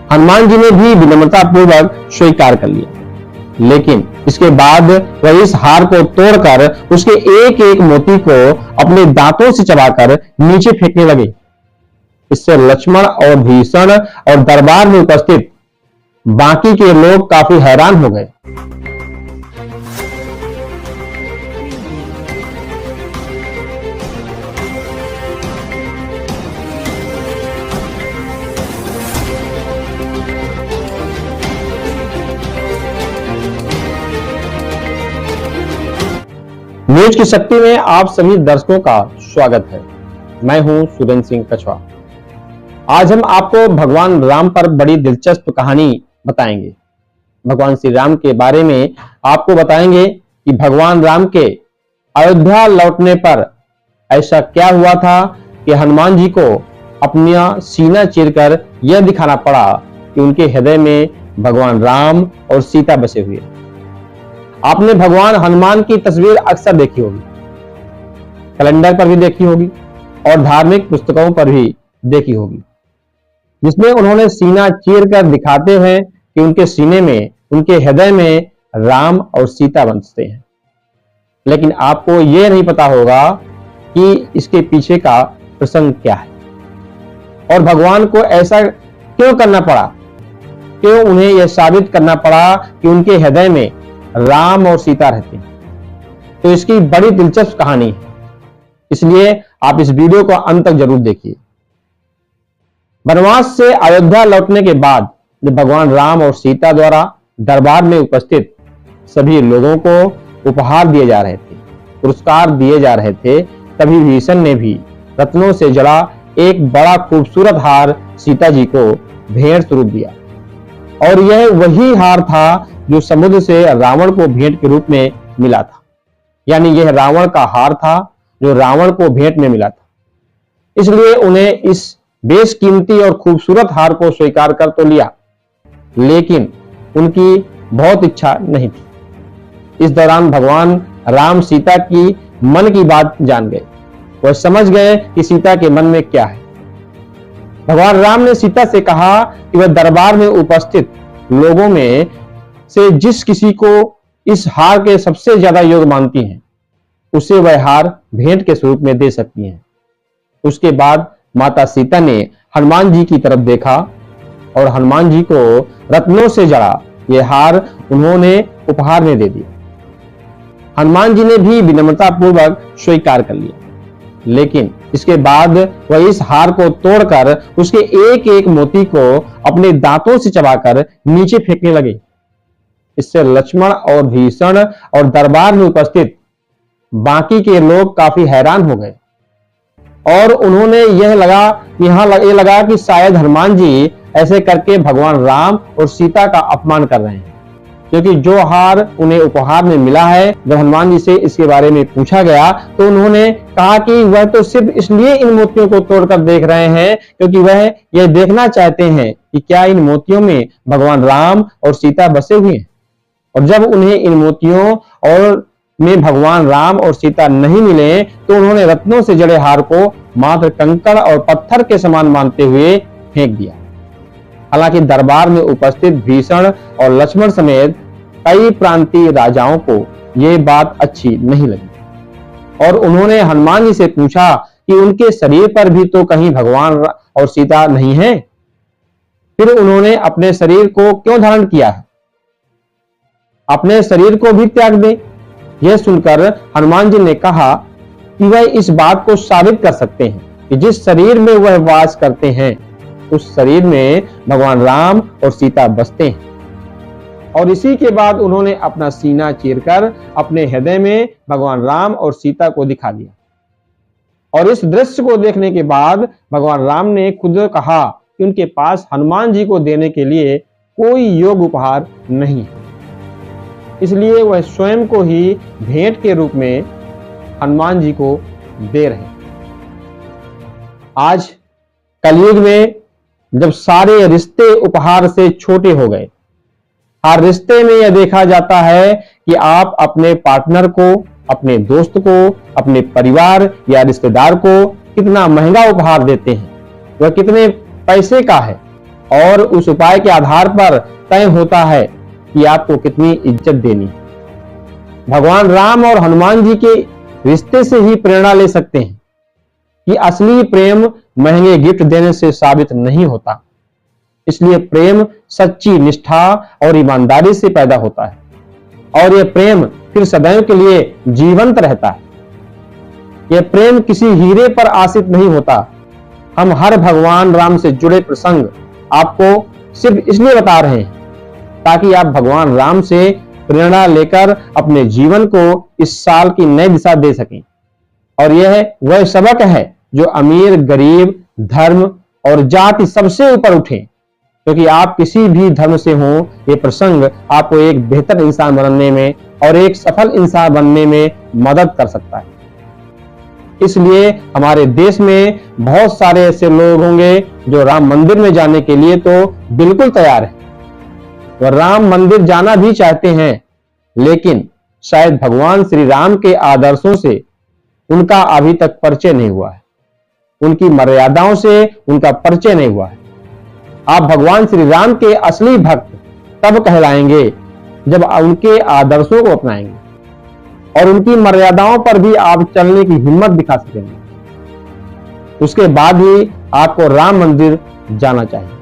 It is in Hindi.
हनुमान जी ने भी विनम्रता पूर्वक स्वीकार कर लिया, लेकिन इसके बाद वह इस हार को तोड़कर उसके एक एक मोती को अपने दांतों से चबाकर नीचे फेंकने लगे। इससे लक्ष्मण और भीषण और दरबार में उपस्थित बाकी के लोग काफी हैरान हो गए। न्यूज की शक्ति में आप सभी दर्शकों का स्वागत है। मैं हूं सुरेंद्र सिंह कछवा। आज हम आपको भगवान राम पर बड़ी दिलचस्प कहानी बताएंगे। भगवान श्री राम के बारे में आपको बताएंगे कि भगवान राम के अयोध्या लौटने पर ऐसा क्या हुआ था कि हनुमान जी को अपना सीना चीरकर यह दिखाना पड़ा कि उनके हृदय में भगवान राम और सीता बसे हुए। आपने भगवान हनुमान की तस्वीर अक्सर देखी होगी, कैलेंडर पर भी देखी होगी और धार्मिक पुस्तकों पर भी देखी होगी, जिसमें उन्होंने सीना चीरकर दिखाते हैं कि उनके सीने में, उनके हृदय में राम और सीता बसते हैं। लेकिन आपको यह नहीं पता होगा कि इसके पीछे का प्रसंग क्या है और भगवान को ऐसा क्यों करना पड़ा, क्यों उन्हें यह साबित करना पड़ा कि उनके हृदय में राम और सीता रहते हैं। तो इसकी बड़ी दिलचस्प कहानी है, इसलिए आप इस वीडियो को अंत तक जरूर देखिए। वनवास से अयोध्या लौटने के बाद जब भगवान राम और सीता द्वारा दरबार में उपस्थित सभी लोगों को उपहार दिए जा रहे थे, पुरस्कार दिए जा रहे थे, तभी भीषण ने भी रत्नों से जड़ा एक बड़ा खूबसूरत हार सीता जी को भेंट स्वरूप दिया। और यह वही हार था जो समुद्र से रावण को भेंट के रूप में मिला था। यानी यह रावण का हार था जो रावण को भेंट में मिला था। इसलिए उन्हें इस बेशकीमती और खूबसूरत हार को स्वीकार कर तो लिया, लेकिन उनकी बहुत इच्छा नहीं थी। इस दौरान भगवान राम सीता की मन की बात जान गए। वह समझ गए कि सीता के मन में क्या है। भगवान राम ने सीता से कहा कि वह दरबार में उपस्थित लोगों में से जिस किसी को इस हार के सबसे ज्यादा योग्य मानती हैं, उसे वह हार भेंट के स्वरूप में दे सकती हैं। उसके बाद माता सीता ने हनुमान जी की तरफ देखा और हनुमान जी को रत्नों से जड़ा यह हार उन्होंने उपहार में दे दिया। हनुमान जी ने भी विनम्रता पूर्वक स्वीकार कर लिया, लेकिन इसके बाद वह इस हार को तोड़कर उसके एक एक मोती को अपने दांतों से चबाकर नीचे फेंकने लगे। इससे लक्ष्मण और भीषण और दरबार में उपस्थित बाकी के लोग काफी हैरान हो गए और उन्होंने यह लगा कि शायद हनुमान जी ऐसे करके भगवान राम और सीता का अपमान कर रहे हैं, क्योंकि जो हार उन्हें उपहार में मिला है, जब हनुमान जी से इसके बारे में पूछा गया तो उन्होंने कहा कि वह तो सिर्फ इसलिए इन मोतियों को तोड़कर देख रहे हैं क्योंकि वह यह देखना चाहते हैं कि क्या इन मोतियों में भगवान राम और सीता बसे हुए हैं। और जब उन्हें इन मोतियों और में भगवान राम और सीता नहीं मिले तो उन्होंने रत्नों से जड़े हार को मात्र कंकड़ और पत्थर के समान मानते हुए फेंक दिया। हालांकि दरबार में उपस्थित भीषण और लक्ष्मण समेत कई प्रांतीय राजाओं को यह बात अच्छी नहीं लगी और उन्होंने हनुमान जी से पूछा कि उनके शरीर पर भी तो कहीं भगवान और सीता नहीं है, फिर उन्होंने अपने शरीर को क्यों धारण किया है, अपने शरीर को भी त्याग दे। यह सुनकर हनुमान जी ने कहा कि वह इस बात को साबित कर सकते हैं कि जिस शरीर में वह वास करते हैं उस शरीर में भगवान राम और सीता बसते हैं। और इसी के बाद उन्होंने अपना सीना चीरकर अपने हृदय में भगवान राम और सीता को दिखा दिया। और इस दृश्य को देखने के बाद भगवान राम ने खुद कहा कि उनके पास हनुमान जी को देने के लिए कोई योग्य उपहार नहीं है, इसलिए वह स्वयं को ही भेंट के रूप में हनुमान जी को दे रहे हैं। आज कलयुग में जब सारे रिश्ते उपहार से छोटे हो गए, हर रिश्ते में यह देखा जाता है कि आप अपने पार्टनर को, अपने दोस्त को, अपने परिवार या रिश्तेदार को कितना महंगा उपहार देते हैं, वह कितने पैसे का है, और उस उपाय के आधार पर तय होता है कि आपको कितनी इज्जत देनी है। भगवान राम और हनुमान जी के रिश्ते से ही प्रेरणा ले सकते हैं कि असली प्रेम महंगे गिफ्ट देने से साबित नहीं होता। इसलिए प्रेम सच्ची निष्ठा और ईमानदारी से पैदा होता है और यह प्रेम फिर सदैव के लिए जीवंत रहता है। यह प्रेम किसी हीरे पर आश्रित नहीं होता। हम हर भगवान राम से जुड़े प्रसंग आपको सिर्फ इसलिए बता रहे हैं ताकि आप भगवान राम से प्रेरणा लेकर अपने जीवन को इस साल की नई दिशा दे सकें। और यह वह सबक है जो अमीर, गरीब, धर्म और जाति सबसे ऊपर उठे, क्योंकि आप किसी भी धर्म से हो, ये प्रसंग आपको एक बेहतर इंसान बनने में और एक सफल इंसान बनने में मदद कर सकता है। इसलिए हमारे देश में बहुत सारे ऐसे लोग होंगे जो राम मंदिर में जाने के लिए तो बिल्कुल तैयार हैं, वह राम मंदिर जाना भी चाहते हैं, लेकिन शायद भगवान श्री राम के आदर्शों से उनका अभी तक परिचय नहीं हुआ है, उनकी मर्यादाओं से उनका परिचय नहीं हुआ है। आप भगवान श्री राम के असली भक्त तब कहलाएंगे जब उनके आदर्शों को अपनाएंगे और उनकी मर्यादाओं पर भी आप चलने की हिम्मत दिखा सकेंगे। उसके बाद ही आपको राम मंदिर जाना चाहिए।